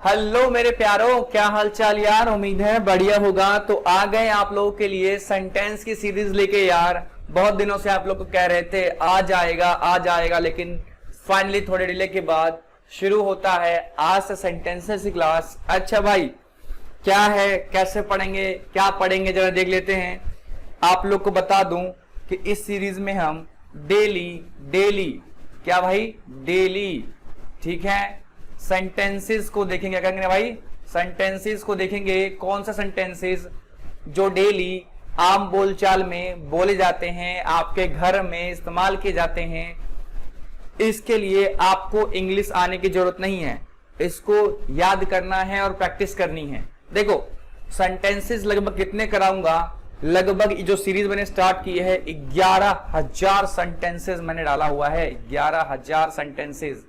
Hello मेरे प्यारों, क्या हाल चाल यार। उम्मीद है बढ़िया होगा। तो आ गए आप लोगों के लिए सेंटेंस की सीरीज लेके यार। बहुत दिनों से आप लोग को कह रहे थे आ जाएगा आ जाएगा, लेकिन फाइनली थोड़े डिले के बाद शुरू होता है आज से सेंटेंसेस की क्लास। अच्छा भाई, क्या है, कैसे पढ़ेंगे, क्या पढ़ेंगे, जरा देख लेते हैं। आप लोग को बता दूं कि इस सीरीज में हम डेली डेली क्या भाई, डेली, ठीक है, सेंटेंसेस को देखेंगे। क्या करेंगे भाई, सेंटेंसेस को देखेंगे। कौन सा सेंटेंसेस जो डेली आम बोलचाल में बोले जाते हैं, आपके घर में इस्तेमाल किए जाते हैं। इसके लिए आपको इंग्लिश आने की जरूरत नहीं है, इसको याद करना है और प्रैक्टिस करनी है। देखो सेंटेंसेस लगभग कितने कराऊंगा, लगभग जो सीरीज मैंने स्टार्ट की है 11,000 सेंटेंसेस मैंने डाला हुआ है। 11,000 सेंटेंसेस,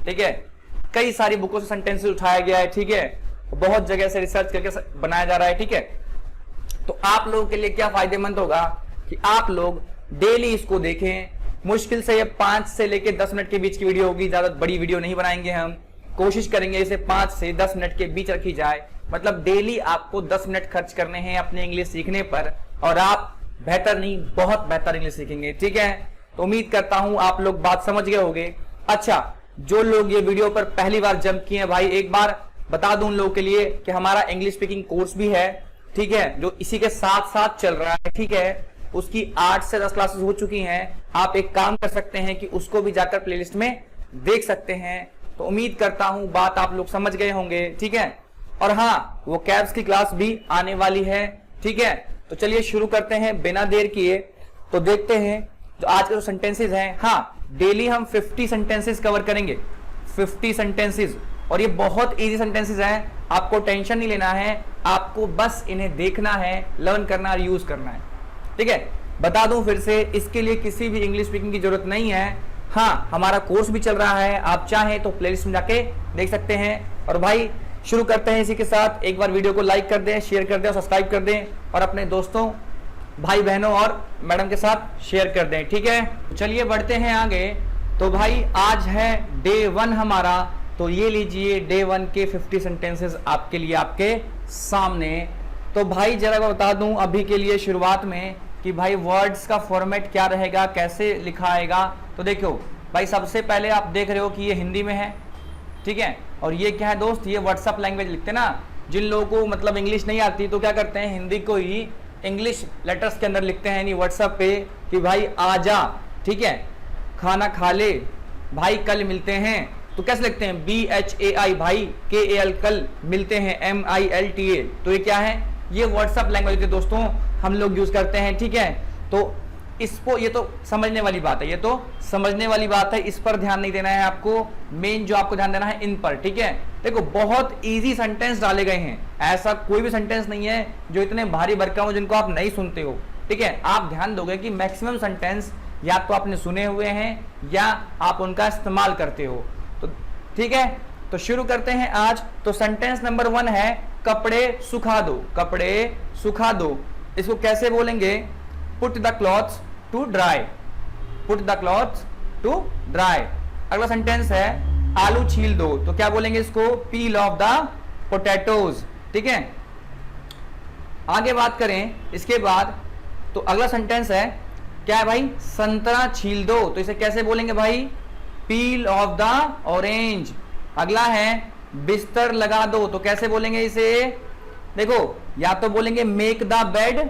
ठीक है। कई सारी बुकों से सेंटेंसेस उठाया गया है, ठीक है। बहुत जगह से रिसर्च करके बनाया जा रहा है, ठीक है। तो आप लोगों के लिए क्या फायदेमंद होगा कि आप लोग डेली इसको देखें। मुश्किल से ये 5 से लेकर 10 मिनट के बीच की वीडियो होगी, ज्यादा बड़ी वीडियो नहीं बनाएंगे हम। कोशिश करेंगे इसे 5 से 10 मिनट के बीच रखी जाए। मतलब डेली आपको 10 मिनट खर्च करने हैं अपने इंग्लिश सीखने पर, और आप बेहतर नहीं, बहुत बेहतर इंग्लिश सीखेंगे, ठीक है। तो उम्मीद करता हूं आप लोग बात समझ गए होंगे। अच्छा, जो लोग ये वीडियो पर पहली बार जंप किए हैं भाई, एक बार बता दूं उन लोगों के लिए कि हमारा इंग्लिश स्पीकिंग कोर्स भी है, ठीक है, जो इसी के साथ साथ चल रहा है, ठीक है। उसकी 8 से 10 क्लासेस हो चुकी हैं। आप एक काम कर सकते हैं कि उसको भी जाकर प्लेलिस्ट में देख सकते हैं। तो उम्मीद करता हूं बात आप लोग समझ गए होंगे, ठीक है। और हाँ, वो कैब्स की क्लास भी आने वाली है, ठीक है। तो चलिए शुरू करते हैं बिना देर किए। तो देखते हैं जो आज के जो सेंटेंसेस हैं। हाँ, डेली हम 50 सेंटेंसेस कवर करेंगे, 50 सेंटेंसेस, और ये बहुत इजी सेंटेंसेस हैं। आपको टेंशन नहीं लेना है, आपको बस इन्हें देखना है, लर्न करना और यूज करना है, ठीक है। बता दूं फिर से, इसके लिए किसी भी इंग्लिश स्पीकिंग की जरूरत नहीं है। हाँ, हमारा कोर्स भी चल रहा है, आप चाहें तो प्लेलिस्ट में जाके देख सकते हैं। और भाई शुरू करते हैं इसी के साथ। एक बार वीडियो को लाइक कर दें, शेयर कर दें और सब्सक्राइब कर दें, और अपने दोस्तों, भाई बहनों और मैडम के साथ शेयर कर दें, ठीक है। चलिए बढ़ते हैं आगे। तो भाई आज है डे 1 हमारा, तो ये लीजिए डे 1 के 50 सेंटेंसेस आपके लिए, आपके सामने। तो भाई जरा मैं बता दूं अभी के लिए शुरुआत में कि भाई वर्ड्स का फॉर्मेट क्या रहेगा, कैसे लिखा आएगा। तो देखो भाई, सबसे पहले आप देख रहे हो कि ये हिंदी में है, ठीक है। और ये क्या है दोस्त, ये व्हाट्सएप लैंग्वेज लिखते हैं ना। जिन लोगों को मतलब इंग्लिश नहीं आती तो क्या करते हैं, हिंदी को ही इंग्लिश लेटर्स के अंदर लिखते हैं, यानी व्हाट्सएप पे कि भाई आजा, ठीक है, खाना खा ले, भाई कल मिलते हैं। तो कैसे लिखते हैं, BHAI भाई, KAL कल मिलते हैं, MILTA। तो ये क्या है, ये व्हाट्सएप लैंग्वेज के दोस्तों हम लोग यूज करते हैं, ठीक है। तो इसको, ये तो समझने वाली बात है, ये तो समझने वाली बात है, इस पर ध्यान नहीं देना है आपको। मेन जो आपको ध्यान देना है इन पर, ठीक है। देखो बहुत इजी सेंटेंस डाले गए हैं, ऐसा कोई भी सेंटेंस नहीं है जो इतने भारी भरकम हो जिनको आप नहीं सुनते हो, ठीक है। आप ध्यान दोगे कि मैक्सिमम सेंटेंस या तो आपने सुने हुए हैं या आप उनका इस्तेमाल करते हो। तो ठीक है, तो शुरू करते हैं आज। तो सेंटेंस नंबर 1 है कपड़े सुखा दो, कपड़े सुखा दो। इसको कैसे बोलेंगे, put the clothes to dry, put the clothes to dry. अगला सेंटेंस है आलू छील दो, तो क्या बोलेंगे इसको, पील ऑफ द पोटैटोज, ठीक है। आगे बात करें इसके बाद, तो अगला सेंटेंस है क्या है भाई, संतरा छील दो, तो इसे कैसे बोलेंगे भाई, पील ऑफ द ऑरेंज। अगला है बिस्तर लगा दो, तो कैसे बोलेंगे इसे, देखो या तो बोलेंगे मेक द बेड,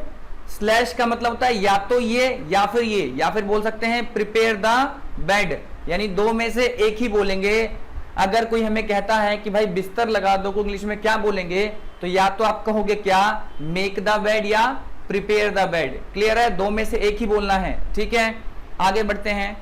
स्लैश का मतलब होता है या तो ये या फिर ये, या फिर बोल सकते हैं प्रिपेयर द बेड, यानी दो में से एक ही बोलेंगे। अगर कोई हमें कहता है कि भाई बिस्तर लगा दो को इंग्लिश में क्या बोलेंगे, तो या तो आप कहोगे क्या, मेक द बेड या प्रिपेयर द बेड। क्लियर है, दो में से एक ही बोलना है, ठीक है। आगे बढ़ते हैं,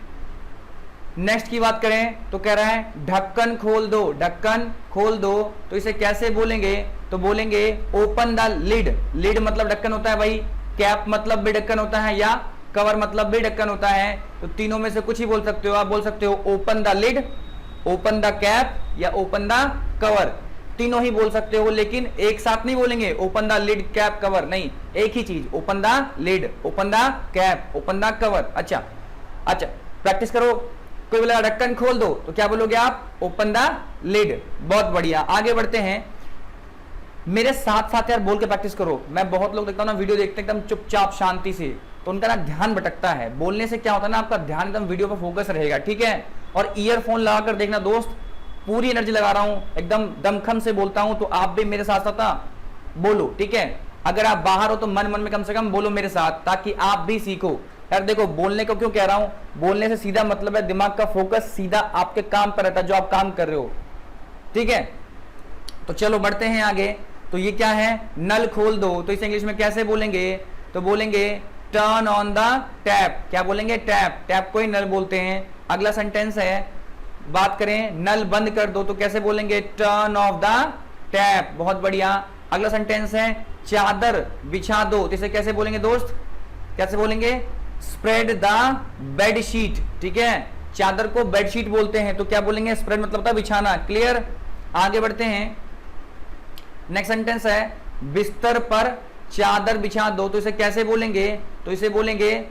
नेक्स्ट की बात करें तो कह रहा है ढक्कन खोल दो, ढक्कन खोल दो, तो इसे कैसे बोलेंगे, तो बोलेंगे ओपन द लिड। लिड मतलब ढक्कन होता है भाई, कैप मतलब भी ढक्कन होता है, या कवर मतलब भी ढक्कन होता है। तो तीनों में से कुछ ही बोल सकते हो, आप बोल सकते हो open the lid, open the cap या ओपन द कवर, तीनों ही बोल सकते हो, लेकिन एक साथ नहीं बोलेंगे open the lid cap cover, नहीं, एक ही चीज, open the lid, open the cap, open the cover. अच्छा प्रैक्टिस करो। कोई बोला ढक्कन खोल दो, तो क्या बोलोगे आप, ओपन द लिड। बहुत बढ़िया, आगे बढ़ते हैं। मेरे साथ साथ यार बोल के प्रैक्टिस करो। मैं बहुत लोग देखता हूँ ना, वीडियो देखते हैं एकदम चुपचाप शांति से, तो उनका ना ध्यान भटकता है। बोलने से क्या होता है ना, आपका ध्यान एकदम वीडियो पर फोकस रहेगा, ठीक है। और ईयरफोन लगाकर देखना दोस्त, पूरी एनर्जी लगा रहा हूं, एकदम दमखम से बोलता हूं, तो आप भी मेरे साथ साथ बोलो, ठीक है। अगर आप बाहर हो तो मन मन में कम से कम बोलो मेरे साथ, ताकि आप भी सीखो। यार देखो, बोलने को क्यों कह रहा हूं, बोलने से सीधा मतलब है दिमाग का फोकस सीधा आपके काम पर रहता है, जो आप काम कर रहे हो, ठीक है। तो चलो बढ़ते हैं आगे। तो ये क्या है, नल खोल दो, तो इसे इंग्लिश में कैसे बोलेंगे, तो बोलेंगे टर्न ऑन द टैप। क्या बोलेंगे, टैप। टैप को ही नल बोलते हैं। अगला सेंटेंस है, बात करें नल बंद कर दो, तो कैसे बोलेंगे, टर्न ऑफ द टैप। बहुत बढ़िया। अगला सेंटेंस है, चादर बिछा दो, तो इसे कैसे बोलेंगे दोस्त, कैसे बोलेंगे, स्प्रेड द बेडशीट, ठीक है। चादर को बेडशीट बोलते हैं, तो क्या बोलेंगे, स्प्रेड मतलब होता है बिछाना। क्लियर, आगे बढ़ते हैं। नेक्स्ट सेंटेंस है, बिस्तर पर चादर बिछा दो, तो इसे कैसे बोलेंगे, तो इसे बोलेंगे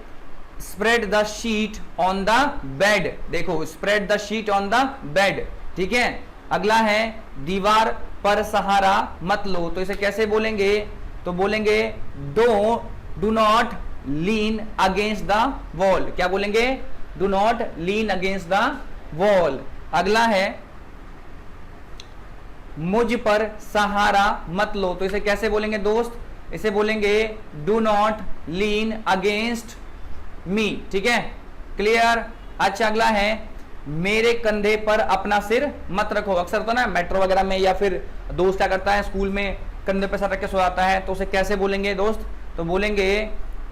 spread the sheet on the bed. देखो, spread the sheet on the bed, ठीक है। अगला है, दीवार पर सहारा मत लो, तो इसे कैसे बोलेंगे, तो बोलेंगे do not lean against the wall. क्या बोलेंगे, do not lean against the wall. अगला है, मुझ पर सहारा मत लो, तो इसे कैसे बोलेंगे दोस्त, इसे बोलेंगे do not lean against me, ठीक है। क्लियर। अच्छा, अगला है, मेरे कंधे पर अपना सिर मत रखो। अक्सर होता है ना मेट्रो वगैरह में, या फिर दोस्त क्या करता है स्कूल में, कंधे पर सर रख के सो जाता है, तो उसे कैसे बोलेंगे दोस्त, तो बोलेंगे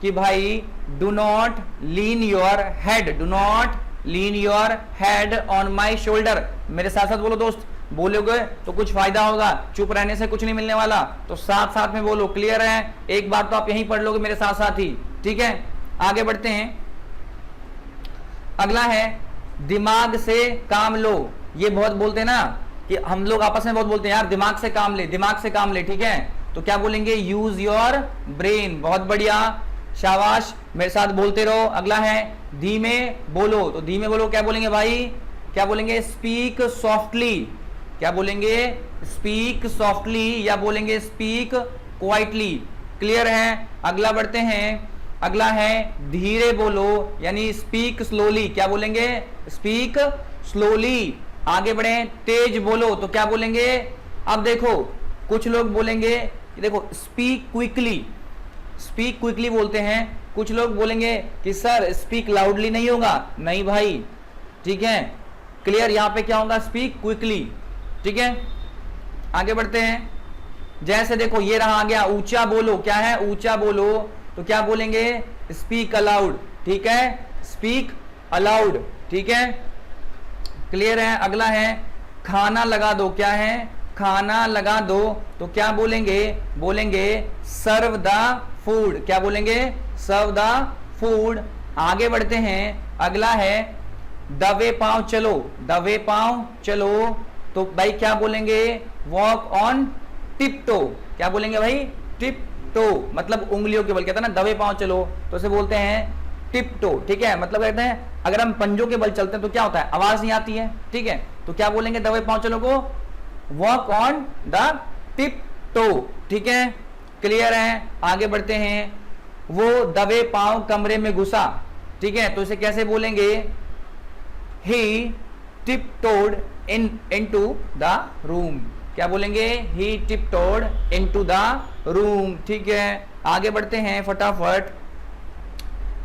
कि भाई do not lean your head, do not lean your head on my shoulder. मेरे साथ साथ बोलो दोस्त, बोलोगे तो कुछ फायदा होगा, चुप रहने से कुछ नहीं मिलने वाला, तो साथ साथ में बोलो। क्लियर है, एक बार तो आप यहीं पढ़ लोगे मेरे साथ साथ ही, ठीक है। आगे बढ़ते हैं। अगला है, दिमाग से काम लो। ये बहुत बोलते हैं ना, कि हम लोग आपस में बहुत बोलते हैं यार दिमाग से काम ले, दिमाग से काम ले, ठीक है। तो क्या बोलेंगे, यूज योर ब्रेन। बहुत बढ़िया, शाबाश, मेरे साथ बोलते रहो। अगला है, धीमे बोलो, तो धीमे बोलो क्या बोलेंगे भाई, क्या बोलेंगे, स्पीक सॉफ्टली। क्या बोलेंगे, स्पीक सॉफ्टली, या बोलेंगे स्पीक क्वाइटली। क्लियर है। अगला बढ़ते हैं। अगला है, धीरे बोलो, यानी स्पीक स्लोली। क्या बोलेंगे, स्पीक स्लोली। आगे बढ़े, तेज बोलो, तो क्या बोलेंगे, अब देखो कुछ लोग बोलेंगे, देखो स्पीक क्विकली, स्पीक क्विकली बोलते हैं। कुछ लोग बोलेंगे कि सर स्पीक लाउडली नहीं होगा, नहीं भाई, ठीक है। क्लियर, यहां पे क्या होगा, स्पीक क्विकली, ठीक है। आगे बढ़ते हैं। जैसे देखो ये रहा, आ गया ऊंचा बोलो। क्या है, ऊंचा बोलो, तो क्या बोलेंगे, स्पीक अलाउड, ठीक है, स्पीक अलाउड, ठीक है। क्लियर है। अगला है, खाना लगा दो। क्या है, खाना लगा दो, तो क्या बोलेंगे, बोलेंगे सर्व द फूड। क्या बोलेंगे, सर्व द फूड। आगे बढ़ते हैं। अगला है, दबे पांव चलो, दबे पांव चलो, तो भाई क्या बोलेंगे, वॉक ऑन टिप टो। क्या बोलेंगे भाई, टिप टो, मतलब उंगलियों के बल। कहते हैं ना दबे पांव चलो, तो इसे बोलते हैं टिप टो, ठीक है। मतलब कहते हैं अगर हम पंजों के बल चलते हैं तो क्या होता है, आवाज नहीं आती है, ठीक है। तो क्या बोलेंगे दबे पांव चलो को, walk on the tiptoe, ठीक है। क्लियर है। आगे बढ़ते हैं। वो दबे पांव कमरे में घुसा, ठीक है, तो इसे कैसे बोलेंगे, ही टिपटोड इनटू द रूम। क्या बोलेंगे, ही टिपटोड इनटू द रूम, ठीक है। आगे बढ़ते हैं फटाफट।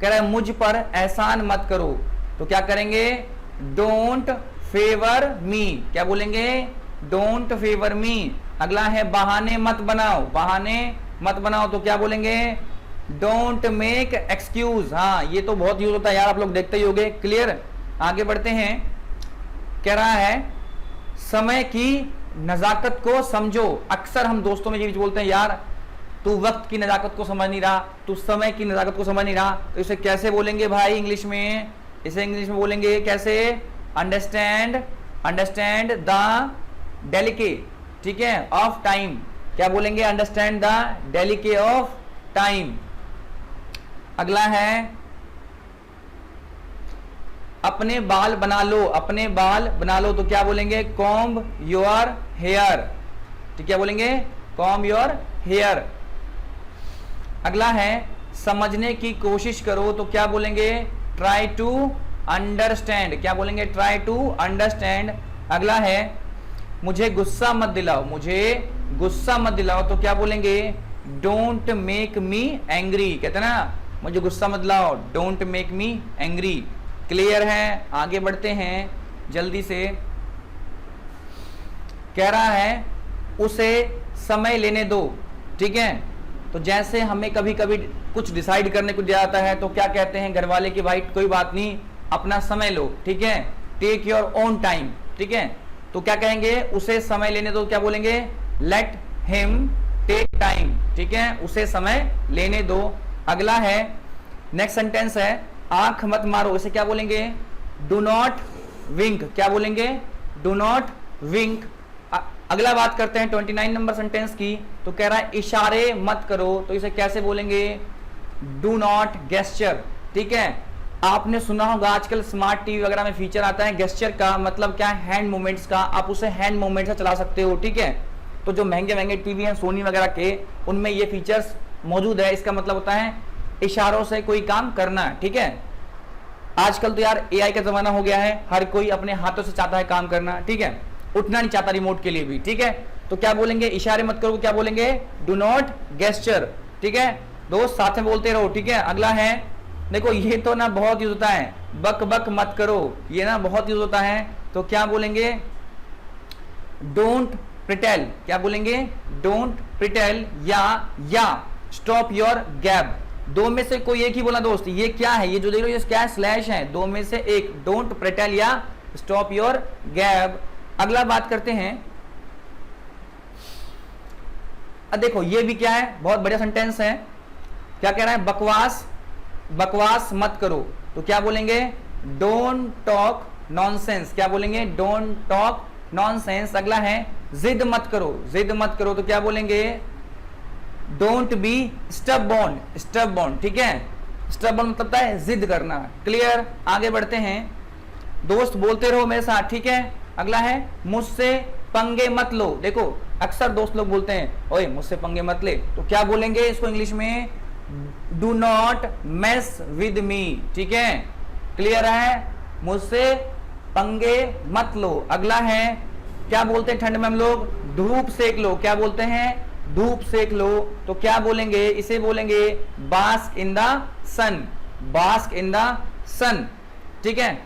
कह रहा है मुझ पर एहसान मत करो, तो क्या करेंगे, डोंट फेवर मी। क्या बोलेंगे, डोंट फेवर मी। अगला है, बहाने मत बनाओ, बहाने मत बनाओ, तो क्या बोलेंगे, डोंट मेक एक्सक्यूज। हाँ, ये तो बहुत यूज होता है यार, आप लोग देखते ही होंगे। क्लियर। आगे बढ़ते हैं। कह रहा है, समय की नजाकत को समझो। अक्सर हम दोस्तों में ये चीज बोलते हैं, यार तू वक्त की नजाकत को समझ नहीं रहा, तू समय की नजाकत को समझ नहीं रहा, तो इसे कैसे बोलेंगे भाई इंग्लिश में, इसे इंग्लिश में बोलेंगे कैसे, अंडरस्टैंड, अंडरस्टैंड द डेलिके, ठीक है, ऑफ टाइम। क्या बोलेंगे, अंडरस्टैंड द डेलिके ऑफ टाइम। अगला है, अपने बाल बना लो, अपने बाल बना लो, तो क्या बोलेंगे? Comb your hair. तो क्या बोलेंगे? Comb your hair. अगला है समझने की कोशिश करो, तो क्या बोलेंगे? Try to understand. क्या बोलेंगे? Try to understand. अगला है मुझे गुस्सा मत दिलाओ, मुझे गुस्सा मत दिलाओ, तो क्या बोलेंगे? Don't make me angry. कहते हैं ना, मुझे गुस्सा मत दिलाओ, don't make me angry. Clear है? आगे बढ़ते हैं जल्दी से। कह रहा है उसे समय लेने दो। ठीक है, तो जैसे हमें कभी कभी कुछ डिसाइड करने को दिया जाता है तो क्या कहते हैं घर वाले कि भाई कोई बात नहीं, अपना समय लो। ठीक है, टेक योर ओन टाइम। ठीक है, तो क्या कहेंगे? उसे समय लेने दो, क्या बोलेंगे? Let him take time. ठीक है, उसे समय लेने दो। अगला है नेक्स्ट सेंटेंस है आंख मत मारो, इसे क्या बोलेंगे? डू नॉट विंक। क्या बोलेंगे? डू नॉट विंक। अगला बात करते हैं 29 नंबर सेंटेंस की, तो कह रहा है इशारे मत करो, तो इसे कैसे बोलेंगे? Do not gesture. ठीक है, आपने सुना होगा आजकल स्मार्ट टीवी वगैरह में फीचर आता है गेस्चर का, मतलब क्या है? हैंड मूवमेंट्स का। आप उसे हैंड मूवमेंट से चला सकते हो। ठीक है, तो जो महंगे महंगे टीवी हैं सोनी वगैरह के, उनमें ये फीचर्स मौजूद है। इसका मतलब होता है इशारों से कोई काम करना। ठीक है, आजकल तो यार एआई का जमाना हो गया है, हर कोई अपने हाथों से चाहता है काम करना। ठीक है, उठना नहीं चाहता रिमोट के लिए भी। ठीक है, तो क्या बोलेंगे? इशारे मत करो, क्या बोलेंगे? Do not gesture. ठीक है दोस्त, साथ में बोलते रहो। ठीक है, अगला है देखो, ये तो ना बहुत यूज होता है, बक बक मत करो, ये ना बहुत यूज होता है, तो क्या बोलेंगे? डोंट प्रिटेल। क्या बोलेंगे? डोंट प्रिटेल या स्टॉप योर गैब। दो में से कोई एक ही बोला दोस्त। ये क्या है? ये जो देख रहे हो क्या स्लैश है, दो में से एक, डोंट प्रिटेल या स्टॉप योर गैब। अगला बात करते हैं, अब देखो ये भी क्या है? बहुत बढ़िया सेंटेंस है। क्या कह रहा है? बकवास बकवास मत करो, तो क्या बोलेंगे? Don't talk nonsense. क्या बोलेंगे? Don't talk nonsense. अगला है जिद मत करो, जिद मत करो, तो क्या बोलेंगे? Don't be stubborn, stubborn. ठीक है, स्टबबॉर्न मतलब है जिद करना। क्लियर? आगे बढ़ते हैं दोस्त, बोलते रहो मेरे साथ। ठीक है, अगला है मुझसे पंगे मत लो। देखो अक्सर दोस्त लोग बोलते हैं ओए मुझसे पंगे मत ले, तो क्या बोलेंगे इसको इंग्लिश में? Do not mess with me. ठीक है, क्लियर है? मुझसे पंगे मत लो। अगला है क्या बोलते हैं ठंड में हम लोग? धूप सेक लो। क्या बोलते हैं? धूप सेक लो, तो क्या बोलेंगे? इसे बोलेंगे bask in the sun, bask in the sun. ठीक है,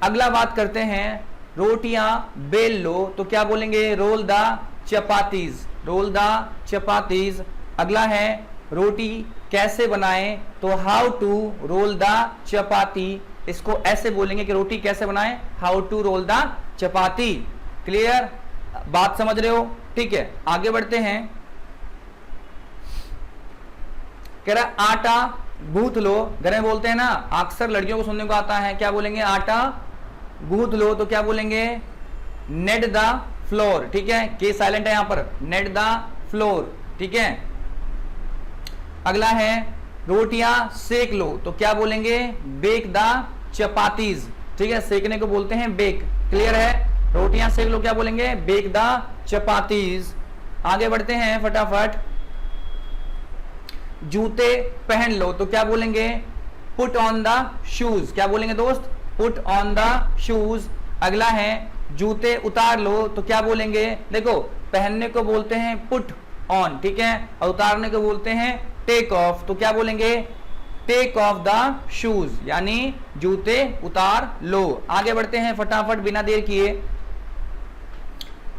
अगला बात करते हैं रोटियां बेल लो, तो क्या बोलेंगे? Roll the chapatis, roll the chapatis. अगला है रोटी कैसे बनाएं, तो how to roll the chapati. इसको ऐसे बोलेंगे कि रोटी कैसे बनाएं, how to roll the chapati. Clear? बात समझ रहे हो? ठीक है, आगे बढ़ते हैं। कह रहा आटा गूंथ लो, घर में बोलते हैं ना, अक्सर लड़कियों को सुनने को आता है, क्या बोलेंगे? आटा गूंथ लो, तो क्या बोलेंगे? Net the floor. ठीक है, के साइलेंट है यहां पर, नेट द फ्लोर। ठीक है, अगला है रोटियां सेक लो, तो क्या बोलेंगे? Bake the chapatis. ठीक है, सेकने को बोलते हैं बेक। क्लियर है? रोटियां सेक लो, क्या बोलेंगे? Bake the chapatis. आगे बढ़ते हैं फटाफट। जूते पहन लो, तो क्या बोलेंगे? Put on the shoes. क्या बोलेंगे दोस्त? Put on the shoes. अगला है जूते उतार लो, तो क्या बोलेंगे? देखो पहनने को बोलते हैं पुट ऑन, ठीक है, और उतारने को बोलते हैं टेक ऑफ, तो क्या बोलेंगे? टेक ऑफ द शूज, यानी जूते उतार लो। आगे बढ़ते हैं फटाफट बिना देर किए।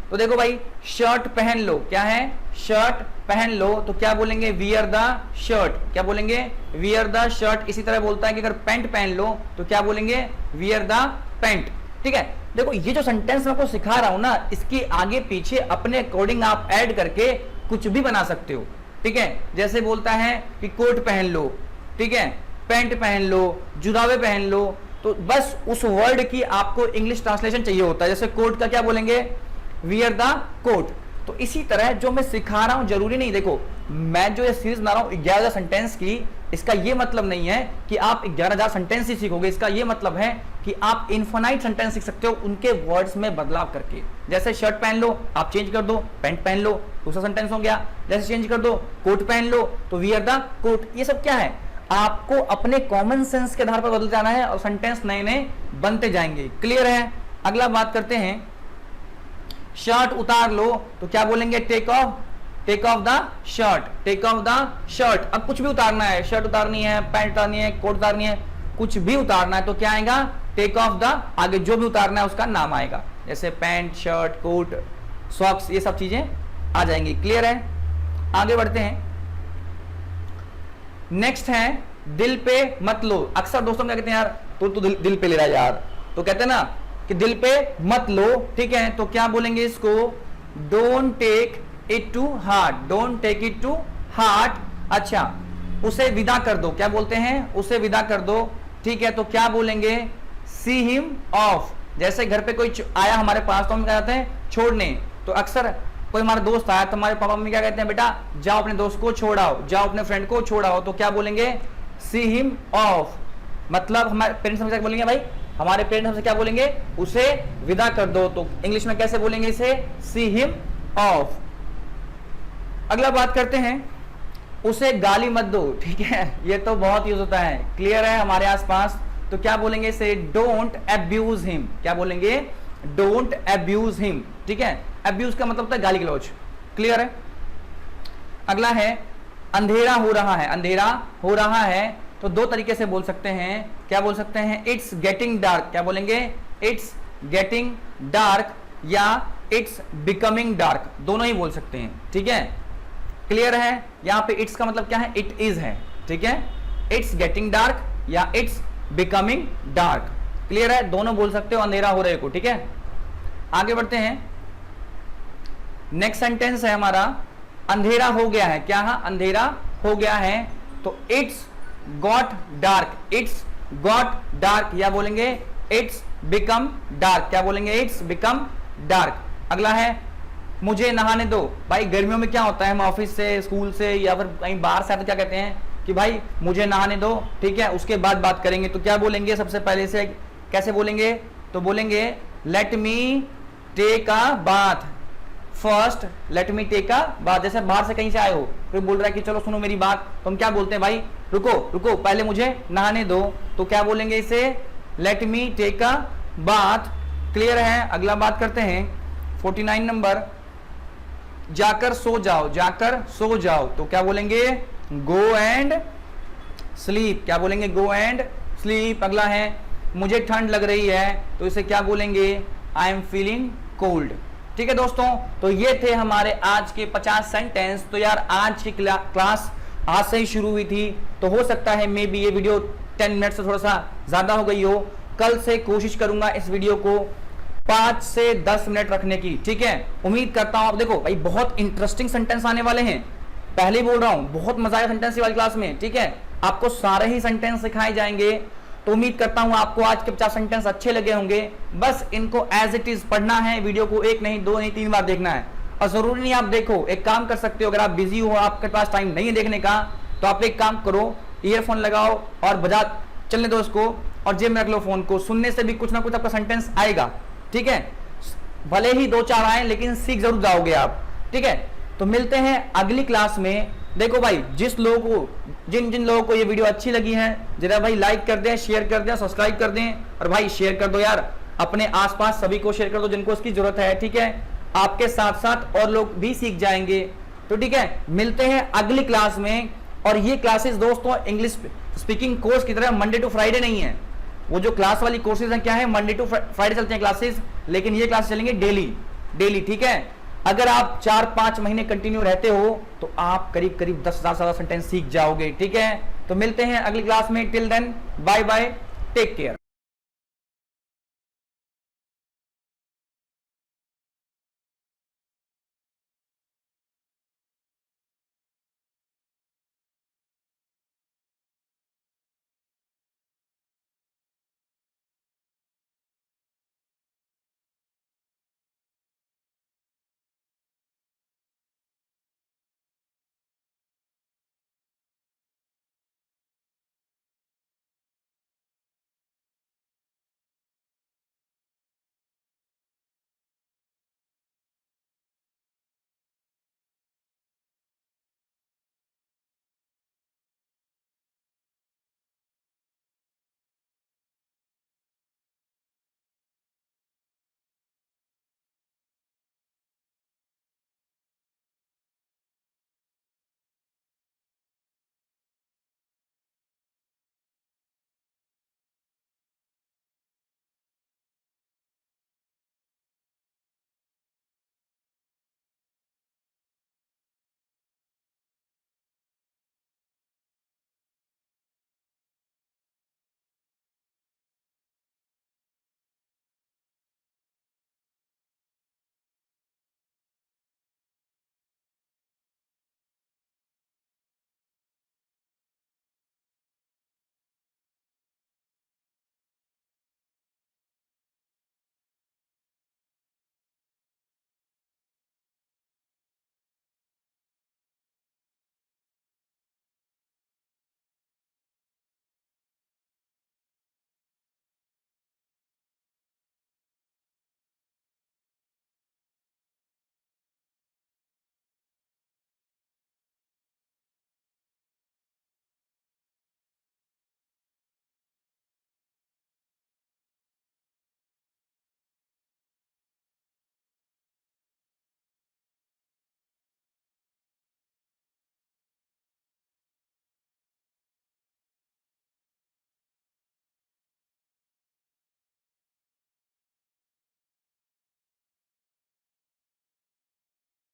तो देखो भाई शर्ट पहन लो, क्या है? शर्ट पहन लो, तो क्या बोलेंगे? Wear the shirt. क्या बोलेंगे? Wear the shirt. इसी तरह बोलता है कि अगर पैंट पहन लो तो क्या बोलेंगे? Wear the pant. ठीक है, देखो ये जो सेंटेंस मैं आपको सिखा रहा हूं ना, इसके आगे पीछे अपने अकॉर्डिंग आप ऐड करके कुछ भी बना सकते हो। ठीक है, जैसे बोलता है कि कोट पहन लो, ठीक है, पैंट पहन लो, जुराबे पहन लो, तो बस उस वर्ड की आपको इंग्लिश ट्रांसलेशन चाहिए होता है। जैसे कोट का क्या बोलेंगे? Wear the coat. तो इसी तरह जो मैं सिखा रहा हूं, जरूरी नहीं, देखो मैं जो ये सीरीज बना रहा हूं 11,000 सेंटेंस की, इसका ये मतलब नहीं है कि आप 11,000 सेंटेंस ही सीखोगे। इसका ये मतलब है कि आप इन्फिनाइट सेंटेंस सीख सकते हो उनके वर्ड्स में बदलाव करके। जैसे शर्ट पहन लो, आप चेंज कर दो पैंट पहन लो, दूसरा सेंटेंस हो गया। जैसे चेंज कर दो कोट पहन लो तो वियर द कोट। ये सब क्या है, आपको अपने कॉमन सेंस के आधार पर बदल जाना है और सेंटेंस नए नए बनते जाएंगे। क्लियर है। अगला बात करते हैं, शर्ट उतार लो तो क्या बोलेंगे, take off the shirt, take off the shirt. अब कुछ भी उतारना है, शर्ट उतारनी है, पैंट उतारनी है, कोट उतारनी है, कुछ भी उतारना है तो क्या आएगा, टेक ऑफ द, आगे जो भी उतारना है उसका नाम आएगा। जैसे पैंट, शर्ट, कोट, सॉक्स, ये सब चीजें आ जाएंगी। क्लियर है। आगे बढ़ते हैं। नेक्स्ट है दिल पे मत लो। अक्सर दोस्तों क्या कहते हैं, यार तू दिल पे ले रहा है यार, तो कहते हैं ना कि दिल पे मत लो। ठीक है, तो क्या बोलेंगे इसको, don't take it to heart, don't take it to heart. अच्छा, उसे विदा कर दो, क्या बोलते हैं, उसे विदा कर दो। ठीक है, तो क्या बोलेंगे, सी हिम ऑफ। जैसे घर पे कोई आया हमारे पास तो हम क्या कहते हैं, छोड़ने। तो अक्सर कोई हमारा दोस्त आया तो हमारे पापा मम्मी क्या कहते हैं, बेटा जाओ अपने दोस्त को छोड़ाओ, जाओ अपने फ्रेंड को छोड़ाओ। तो क्या बोलेंगे, सी हिम ऑफ। मतलब हमारे पेरेंट्स हमसे क्या बोलेंगे भाई, हमारे पेरेंट्स हमसे क्या बोलेंगे, उसे विदा कर दो। तो इंग्लिश में कैसे बोलेंगे इसे, सी हिम ऑफ। अगला बात करते हैं, उसे गाली मत दो। ठीक है, ये तो बहुत यूज होता है, क्लियर है हमारे आसपास। तो क्या बोलेंगे इसे, डोंट अब्यूज हिम। क्या बोलेंगे, डोंट अब्यूज हिम। ठीक है, अब्यूज का मतलब होता है गाली गलौज। क्लियर है। अगला है, अंधेरा हो रहा है, अंधेरा हो रहा है तो दो तरीके से बोल सकते हैं। क्या बोल सकते हैं, इट्स गेटिंग डार्क। क्या बोलेंगे, इट्स गेटिंग डार्क या इट्स बिकमिंग डार्क, दोनों ही बोल सकते हैं। ठीक है, क्लियर है। यहां पे इट्स का मतलब क्या है, इट इज है। ठीक है, इट्स गेटिंग डार्क या इट्स बिकमिंग डार्क। क्लियर है, दोनों बोल सकते हो अंधेरा हो रहे को। ठीक है, आगे बढ़ते हैं। नेक्स्ट सेंटेंस है हमारा, अंधेरा हो गया है। क्या है, अंधेरा हो गया है तो it's got dark, it's got dark या बोलेंगे इट्स बिकम डार्क। क्या बोलेंगे, इट्स बिकम डार्क। अगला है, मुझे नहाने दो। भाई गर्मियों में क्या होता है, हम ऑफिस से, स्कूल से या फिर कहीं बाहर से आते क्या कहते हैं कि भाई मुझे नहाने दो। ठीक है, उसके बाद बात करेंगे। तो क्या बोलेंगे, सबसे पहले से कैसे बोलेंगे, तो बोलेंगे let me take a bath first, let me take a bath. जैसे बाहर से कहीं से आए हो, कोई बोल रहा है कि चलो सुनो मेरी बात, तो हम क्या बोलते हैं, भाई रुको रुको पहले मुझे नहाने दो। तो क्या बोलेंगे इसे, let me take a bath. Clear है। अगला बात करते हैं 49 नंबर, जाकर सो जाओ, जाकर सो जाओ। तो क्या बोलेंगे, गो एंड स्लीप। क्या बोलेंगे, गो एंड स्लीप। अगला है, मुझे ठंड लग रही है तो इसे क्या बोलेंगे, आई एम फीलिंग कोल्ड। ठीक है दोस्तों, तो ये थे हमारे आज के 50 सेंटेंस। तो यार आज की क्लास आज से ही शुरू हुई थी, तो हो सकता है मे बी ये वीडियो 10 मिनट से थोड़ा सा ज्यादा हो गई हो। कल से कोशिश करूंगा इस वीडियो को 5 से 10 मिनट रखने की। ठीक है, उम्मीद करता हूं आप देखो भाई बहुत इंटरेस्टिंग सेंटेंस आने वाले हैं, पहले ही बोल रहा हूं, बहुत मजा आएगा सेंटेंस वाली क्लास में। ठीक है, आपको सारे ही सेंटेंस सिखाए जाएंगे। तो उम्मीद करता हूं आपको आज के 50 सेंटेंस अच्छे लगे होंगे। बस इनको एज इट इज पढ़ना है, वीडियो को 1 नहीं 2 नहीं 3 बार देखना है। और जरूरी नहीं आप देखो, एक काम कर सकते हो, अगर आप बिजी हो, आपके पास टाइम नहीं है देखने का, तो आप एक काम करो, ईयरफोन लगाओ और बजा चलने दो उसको, और जेब में रख लो फोन को। सुनने से भी कुछ ना कुछ आपका सेंटेंस आएगा। ठीक है, भले ही 2-4 आए लेकिन सीख जरूर जाओगे आप। ठीक है, तो मिलते हैं अगली क्लास में। देखो भाई, जिस लोगों को जिन लोगों को ये वीडियो अच्छी लगी है, जरा भाई लाइक कर दें, शेयर कर दें, सब्सक्राइब कर दें। और भाई शेयर कर दो यार, अपने आसपास सभी को शेयर कर दो जिनको इसकी जरूरत है। ठीक है, आपके साथ साथ और लोग भी सीख जाएंगे। तो ठीक है, मिलते हैं अगली क्लास में। और ये क्लासेस दोस्तों इंग्लिश स्पीकिंग कोर्स की तरह मंडे टू फ्राइडे नहीं है। वो जो क्लास वाली कोर्सेज हैं क्या है, मंडे टू फ्राइडे चलते हैं क्लासेस, लेकिन ये क्लास चलेंगे डेली। ठीक है, अगर आप 4-5 महीने कंटिन्यू रहते हो तो आप करीब 10,000 से ज्यादा सेंटेंस सीख जाओगे। ठीक है, तो मिलते हैं अगली क्लास में। Till then bye bye, take care.